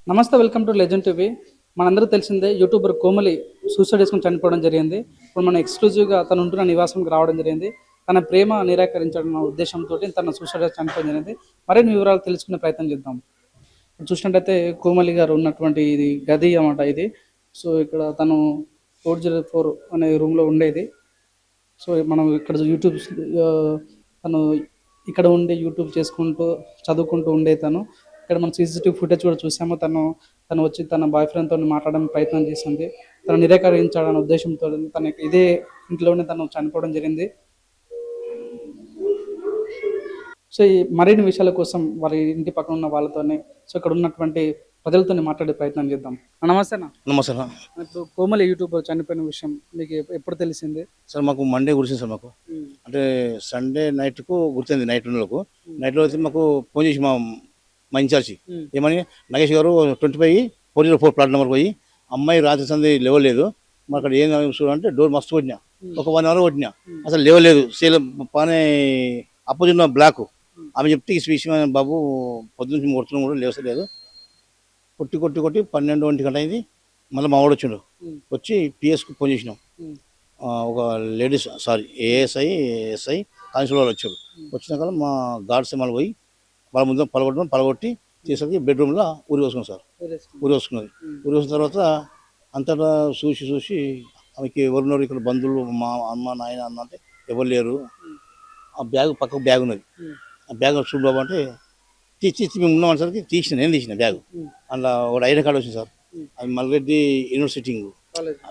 నమస్తే, welcome to legend TV. మనందరికీ తెలిసిందే యూట్యూబర్ కోమలి సూసైడ్ చేసుకుని చనిపోవడం జరిగింది. ఇప్పుడు మనం ఎక్స్క్లూజివ్గా తను ఉంటున్న నివాసంకి రావడం జరిగింది. తన ప్రేమ నిరాకరించడం ఉద్దేశంతో తన సూసైడ్ చేసి జరిగింది. మరిన్ని వివరాలు తెలుసుకునే ప్రయత్నం చేద్దాం. ఇప్పుడు చూసినట్టయితే కోమలి గారు ఉన్నటువంటి ఇది గది అన్నమాట ఇది. సో ఇక్కడ తను 404 అనే రూమ్లో ఉండేది. సో మనం ఇక్కడ యూట్యూబ్ తను ఇక్కడ ఉండి యూట్యూబ్ చేసుకుంటూ చదువుకుంటూ ఉండే తను ఇక్కడ మనం సీసీటీవీ ఫుటేజ్ కూడా చూసాము. తను వచ్చి తన బాయ్ ఫ్రెండ్తో మాట్లాడడానికి ప్రయత్నం చేసింది. తను నిరాకరించాడనే ఉద్దేశంతో తనకి ఇదే ఇంట్లోనే తను చనిపోవడం జరిగింది. సో ఈ మరిన్ని విషయాల కోసం వారి ఇంటి పక్కన ఉన్న వాళ్ళతోనే సో ఇక్కడ ఉన్నటువంటి ప్రజలతో మాట్లాడే ప్రయత్నం చేద్దాం. నమస్తేనా. నమస్తే ఇప్పుడు కోమలి యూట్యూబర్ చనిపోయిన విషయం మీకు ఎప్పుడు తెలిసింది? సార్. మాకు మండే గుర్తుంది సార్. మాకు అంటే సండే నైట్కు గుర్తుంది. నైట్లకు నైట్లో అయితే మాకు ఫోన్ చేసి మా ఇన్ఛార్జి ఏమని, నగేష్ గారు 25 404 ప్లాట్ నెంబర్ పోయి అమ్మాయి రాత్రి సంది లేవలేదు, మరి అక్కడ ఏం చూడంటే డోర్ మస్తు కొట్టినా, ఒక 1 అవర్ కొట్టినా, అసలు లేవలేదు. సేల్ పానే అపోజిట్ బ్లాక్. ఆమె చెప్తే ఈ విషయం బాబు పొద్దున్న నుంచి కొడుతున్నాం కూడా లేవలేదు. కొట్టి 12 ఒంటి గంట అయింది. మళ్ళీ మా వాడు వచ్చిండు. వచ్చి పిఎస్కు ఫోన్ చేసినాం. ఒక లేడీస్ ఏఎస్ఐ ఎస్ఐ కానిస్టేబుల్ వాళ్ళు వచ్చారు. వచ్చినాక మా గార్డ్స్ మళ్ళీ పోయి వాళ్ళ ముందు పలగొట్టి తీసుకొని బెడ్రూమ్లో ఊరి వేసుకున్నాం సార్. ఊరి వేసుకున్నది. ఊరి వేసిన తర్వాత అంతటా చూసి ఆమెకి ఎవరున్నారు ఇక్కడ బంధువులు, మా అమ్మ నాయన అన్న అంటే ఎవరు లేరు. ఆ బ్యాగ్ పక్కకు బ్యాగ్ ఉన్నది. ఆ బ్యాగ్ చూడు బాబు అంటే తీసి మేము ఉన్నామనేసరికి నేను తీసిన బ్యాగ్. అందులో ఒక ఐడెంటి కార్డు వచ్చింది సార్. అది మల్రెడ్డి యూనివర్సిటీ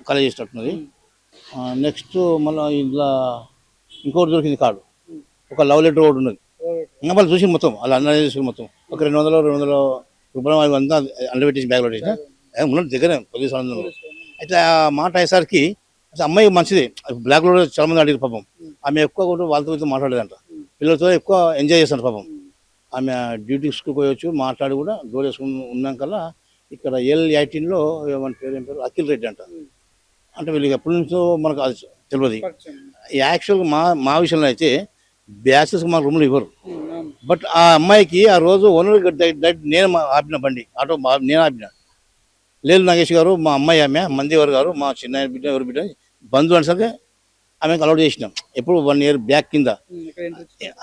కాలేజ్ చేసినట్టున్నది. నెక్స్ట్ మళ్ళీ ఇంట్లో ఇంకోటి దొరికింది కార్డు. ఒక లవ్ లెటర్ ఒకటి ఉన్నది. ఇంకా వాళ్ళు చూసి మొత్తం అలా అన్న చూసి మొత్తం ఒక 200 రూపాయలు అంతా అండ పెట్టేసి బ్యాగ్లో పెట్టేసిన ఉన్నది దగ్గరే పోలీసు వాళ్ళందరూ. అయితే ఆ మాట అయ్యేసరికి అమ్మాయి మంచిది. బ్లాక్లో చాలా మంది అడిగారు పాపం. ఆమె ఎక్కువ కూడా వాళ్ళతో మాట్లాడేదంట. పిల్లలతో ఎక్కువ ఎంజాయ్ చేస్తాను పాపం. ఆమె డ్యూటీకి స్కూల్కి పోయొచ్చు మాట్లాడి కూడా డోర్ వేసుకుని ఉన్నాకల్లా ఇక్కడ L18లో ఏమని పేరు అఖిల్ రెడ్డి అంట. అంటే వీళ్ళకి ఎప్పటి నుంచో మనకు అది తెలియదు. యాక్చువల్గా మా విషయంలో అయితే బ్యాచెస్ మా రూమ్లో ఇవ్వరు. బట్ ఆ అమ్మాయికి ఆ రోజు ఓనర్ నేను ఆపిన బండి ఆటో నేను ఆపిన. లేదు నాగేష్ గారు మా అమ్మాయి ఆమె మందివర్ గారు మా చిన్న బిడ్డ ఎవరు బిడ్డ బంధువు అనేసరికి ఆమెకు అలౌట్ చేసినాం. ఎప్పుడు 1 ఇయర్ బ్యాక్ కింద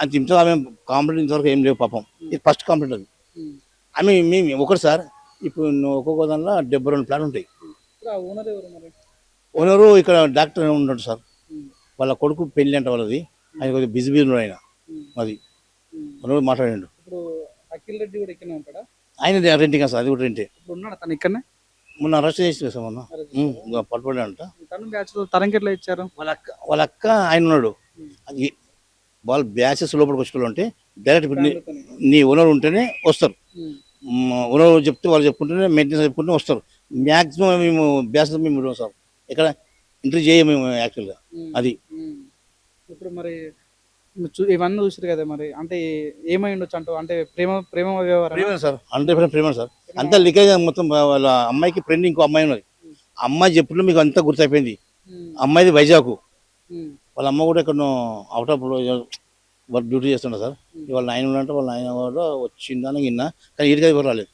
అంత ఇంట్లో ఆమె కాంప్లైంట్ ఇంతవరకు ఏం లేవు పాపం. ఇది ఫస్ట్ కాంప్లైంట్ అది. ఆమె మేము ఒకటి సార్. ఇప్పుడు ఒక్కొక్క దానిలో 72 ప్లాన్ ఉంటాయి. ఓనరు ఇక్కడ డాక్టర్ ఉంటాడు సార్. వాళ్ళ కొడుకు పెళ్ళి అంట వాళ్ళది. ఆయన కొద్దిగా బిజీ ఆయన. అది ఓనరు మాట్లాడాడు. ఆయన రెంటింగ్ సార్. అది కూడా రెంటే. మొన్న అరెస్ట్ చేసి సార్. మొన్న పట్టుబడాడంట. వాళ్ళ అక్క ఆయన ఉన్నాడు. అది వాళ్ళు బ్యాచెస్ లోపలికి వచ్చే ఉంటే డైరెక్ట్ నీ ఓనర్ ఉంటేనే వస్తారు. ఓనర్ చెప్తే వాళ్ళు చెప్పుకుంటేనే మెయింటెనెన్స్ చెప్పుకుంటే వస్తారు. మ్యాక్సిమం మేము బ్యాచెస్ మేము ఇవ్వం సార్. ఇక్కడ ఎంట్రీ చేయము మేము యాక్చువల్గా. అది ఇప్పుడు మరి ఇవన్నీ చూసారు కదా, మరి అంటే ఏమై ఉండొచ్చు అంటూ? అంటే ప్రేమ వ్యవహారం సార్. 100% ప్రేమ సార్. అంతా లీకేజ్ మొత్తం. వాళ్ళ అమ్మాయికి ఫ్రెండ్ ఇంకో అమ్మాయి ఉన్నది. అమ్మాయి చెప్పిన మీకు అంతా గుర్తయిపోయింది. అమ్మాయిది వైజాగ్. వాళ్ళ అమ్మ కూడా ఇక్కడ అవుట్ ఆఫ్ వర్క్ డ్యూటీ చేస్తున్నా సార్. వాళ్ళ ఆయన ఉన్నట్టు వాళ్ళ ఆయన కూడా వచ్చిందని విన్నా, కానీ ఇటుగా ఎవరు రాలేదు.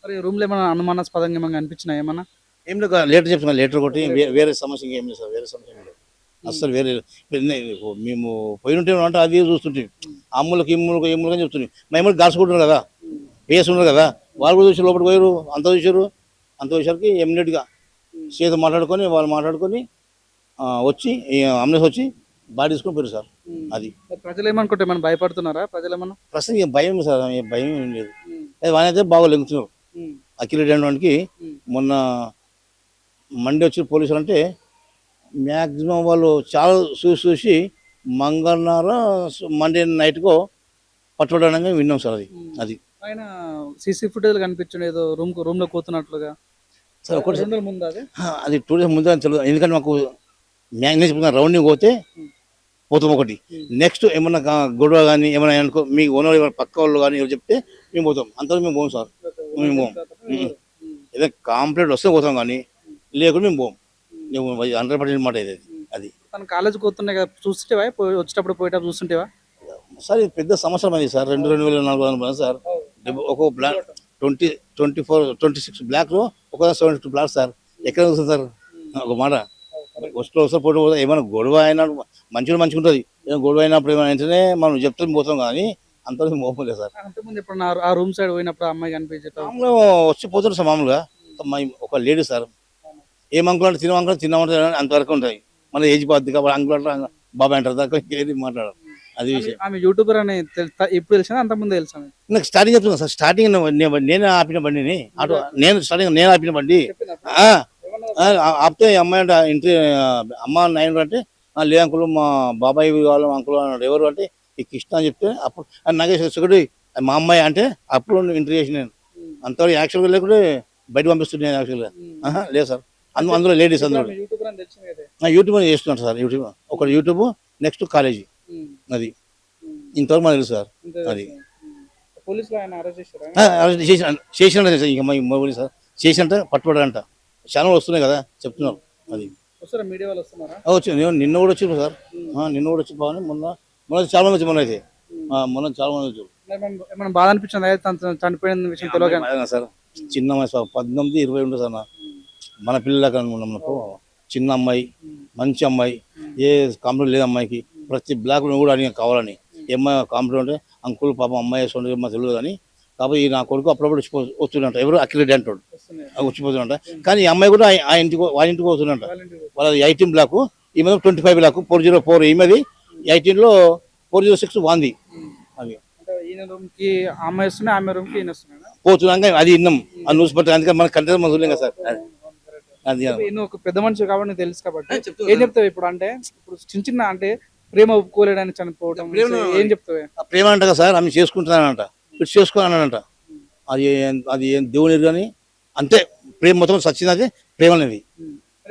మరి రూమ్ లో ఏమైనా అనుమానాస్పదంగా ఏమైనా అనిపించినా? ఏమన్నా ఏం లేదు. లేటర్ చెప్తున్నా. లేటర్ కొట్టి వేరే సమస్య ఏం లేదు సార్. వేరే సమస్య ఏం లేదు అసలు. వేరే మేము పోయి ఉంటే అంటే అది చూస్తుంటే అమ్ములకి ఇమ్ములకి అని చెప్తున్నాయి. మేము గాల్చుకుంటున్నారు కదా, వేసి ఉన్నారు కదా. వాళ్ళు కూడా చూసి లోపలికి పోయారు. అంత చూసారు. అంత చూసరికి ఇమ్మీడియట్గా చేతి మాట్లాడుకొని వాళ్ళు మాట్లాడుకొని వచ్చి అంబులెన్స్ వచ్చి బాడీ తీసుకొని పోయారు సార్. అది ప్రజలు ఏమనుకుంటే మనం భయపడుతున్నారా? ప్రజలు ఏమన్నా ప్రస్తుతం ఏం భయం సార్. ఏం భయం ఏం లేదు. వాళ్ళైతే బాగా లెంగుతున్నారు. అఖిల్ రెడ్డి అనడానికి మొన్న మండే వచ్చి పోలీసులు అంటే మ్యాక్సిమం వాళ్ళు చాలా చూసి మంగళవార మండే నైట్కో పట్టుబడడానికి విన్నాం సార్. అది ఆయన సీసీ ఫుటేజ్ కనిపించండి ఏదో రూమ్ లో కూతున్నట్లుగా సార్. ఒకటి ముందు అది 2 days ముందు అని తెలియదు. ఎందుకంటే మాకు మ్యాగ్నెస్ రౌండింగ్ పోతాం ఒకటి. నెక్స్ట్ ఏమన్నా గొడవ కానీ ఏమైనా అనుకో మీ ఓనర్ ఏమైనా పక్క వాళ్ళు కానీ ఎవరు చెప్తే మేము పోతాం. అంతవరకు మేము పోం సార్. మేము పోం. ఏదైనా కంప్లైంట్ వస్తే పోతాం కానీ లేకుండా మేము పోం. 100% మాట ఇది. అది తన కాలేజ్ పోతున్నాయి కదా, చూస్తుంటేవా? వచ్చేటప్పుడు పోయేటప్పుడు చూస్తుంటేవా? సార్ ఇది పెద్ద సంవత్సరం అది సార్. 2,400 సార్. ఒక 24 26 బ్లాక్ ఒక 72 బ్లాక్ సార్. ఎక్కడ వస్తుంది సార్ ఒక మాట వస్తే పోటీ పోతే ఏమైనా గొడవ అయినా మంచిగా ఉంటుంది. ఏమైనా గొడవ అయినప్పుడు ఏమైనా వెంటనే మనం చెప్తే పోతాం కానీ అంత మోపం లేదు సార్. అంతకుముందు ఎప్పుడు ఆ రూమ్ సైడ్ పోయినప్పుడు ఆ అమ్మాయి కనిపించటం మామూలుగా వచ్చి పోతుంటారు సార్. మామూలుగా ఒక లేడీ సార్. ఏం అంకుల్ అంటే తినమంటే అంతవరకు ఉంటాయి. మన ఏజ్ పద్ధతి కాబట్టి అంకుల్ అంటే బాబాయ్ అంటారు దాకా ఏది మాట్లాడారు. అది విషయం. ఆమె యూట్యూబర్ అని ఇప్పుడు తెలిసిన అంతకుముందు తెలుసా మీకు? నాకు స్టార్టింగ్ చెప్తున్నా సార్. స్టార్టింగ్ నేను ఆపిన బండిని ఆటో నేను ఆపిన బండి ఆపితే అమ్మాయి అంటే ఇంటి అమ్మ నాయన అంటే లే అంకుల్ మా బాబాయ్ వాళ్ళు అంకుల్ అన్నాడు. ఎవరు అంటే ఈ కృష్ణ అని చెప్తే అప్పుడు నాగేష్ ఒకటి మా అమ్మాయి అంటే అప్పుడు ఇంటర్వ్యూ చేసిన నేను. అంతవరకు యాక్చువల్గా లేకుంటే బయట పంపిస్తున్నాను యాక్చువల్గా. లేదు సార్. అందులో లేడీస్ అందరూ యూట్యూబర్ అని తెలిసింది కదా. యూట్యూబ్ అని చేస్తున్నాను సార్. యూట్యూబ్ ఒకటి యూట్యూబ్ నెక్స్ట్ కాలేజీ అది ఇంతవరకు మనకు తెలుసు సార్. అది పోలీసులు ఆయన అరెస్ట్ చేశారా? అరెస్ట్ చేసినట్టు ఇంకా మొబైల్ సార్ చేసినట్టే పట్టుబడారంట. ఛానల్ వస్తున్నాయి కదా చెప్తున్నారు. అది వస్తారా మీడియా వాళ్ళు వస్తున్నారా? వచ్చింది నిన్న కూడా వచ్చారు సార్. నిన్న కూడా వచ్చి బాగానే మొన్న చాలా మంది వచ్చి మొన్న అయితే మొన్న చాలా మంది వచ్చారు. ఏమైనా బాధ అనిపించింది తను చనిపోయిన విషయం తెలియగానే? సార్ చిన్న అమ్మాయి సార్ 18 20 ఉంటుంది సార్. మన పిల్లలకి అనుకున్నప్పుడు చిన్న అమ్మాయి మంచి అమ్మాయి ఏ కాంప్లైంట్ లేదు అమ్మాయికి. ప్రతి బ్లాక్ కూడా అడిగిన కావాలని ఏమ్మాయి కాంప్లైంట్ ఉంటే అంకుల్ పాపం అమ్మాయి వేస్తుండే మా తెలియదు కానీ కాబట్టి నా కొడుకు అప్పుడప్పుడు వస్తుందంట. ఎవరు అక్కిరెడ్డి అంటాడు వచ్చిపోతుందంట. కానీ ఈ అమ్మాయి కూడా వాళ్ళ ఇంటికి వస్తుందంట. వాళ్ళ 18 బ్లాక్ ఈమె 25 బ్లాక్ 404 ఈమెది 18లో 406 వాంది. అది అమ్మాయి వస్తున్నాయి ఆమె రూమ్ కి పోతున్నాక అది విన్నాం ఆ న్యూస్ పట్ల. అందుకని మన కంటే మనం చూడలేం కదా సార్. అది నువ్వు ఒక పెద్ద మనిషి కాబట్టి తెలుసు కాబట్టి ఏం చెప్తావు ఇప్పుడు? అంటే ఇప్పుడు చిన్న చిన్న అంటే ప్రేమ ఒప్పుకోలేడానికి చనిపోవడం ఏం చెప్తావు? ప్రేమ అంట కదా సార్. ఆమె చేసుకుంటున్నానంట ఇటు చేసుకోవాలనంట. అది ఏం దేవుని కానీ అంతే. ప్రేమ మొత్తం సచ్చినది ప్రేమ అనేది.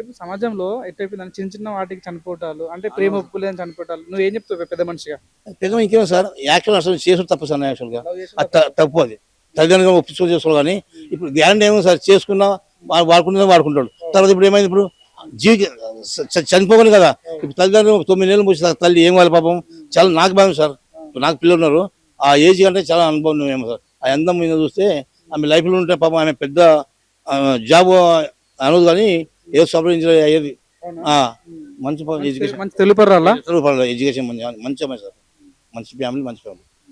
ఇప్పుడు సమాజంలో ఎట్టయిపోయిందని చిన్న చిన్న వాటికి చనిపోవటాలు అంటే ప్రేమ ఒప్పుకోలేదని చనిపోవటాలు నువ్వు ఏం చెప్తావు పెద్ద మనిషిగా? పెద్ద ఇంకేమో సార్ యాక్చువల్ అసలు చేసుడు తప్పు సార్. యాక్చువల్గా తప్పు అది తల్లిదండ్రులుగా ఒప్పించుకొని చేసుకోవాలి. కానీ ఇప్పుడు గ్యారంటీ ఏమో సార్ చేసుకున్నా వాడుకుంటుందో వాడుకుంటాడు. తర్వాత ఇప్పుడు ఏమైంది ఇప్పుడు చనిపోవాలి కదా. ఇప్పుడు తల్లిదండ్రులు 9 నెలలు మూసి తల్లి ఏం కావాలి పాపం. చాలా నాకు భయం సార్. నాకు పిల్లలు ఉన్నారు. ఆ ఏజ్ కంటే చాలా అనుభవం ఏమో సార్. ఆ అందం మీద చూస్తే ఆమె లైఫ్లో ఉంటే పాపం ఆమె పెద్ద జాబ్ అనదు కానీ ఏదో సంపాదించడం అయ్యేది. మంచి ఎడ్యుకేషన్ తెలుపరాలా ఎడ్యుకేషన్ మంచి అమ్మాయి సార్. మంచి ఫ్యామిలీ మంచి ఫ్యామిలీ.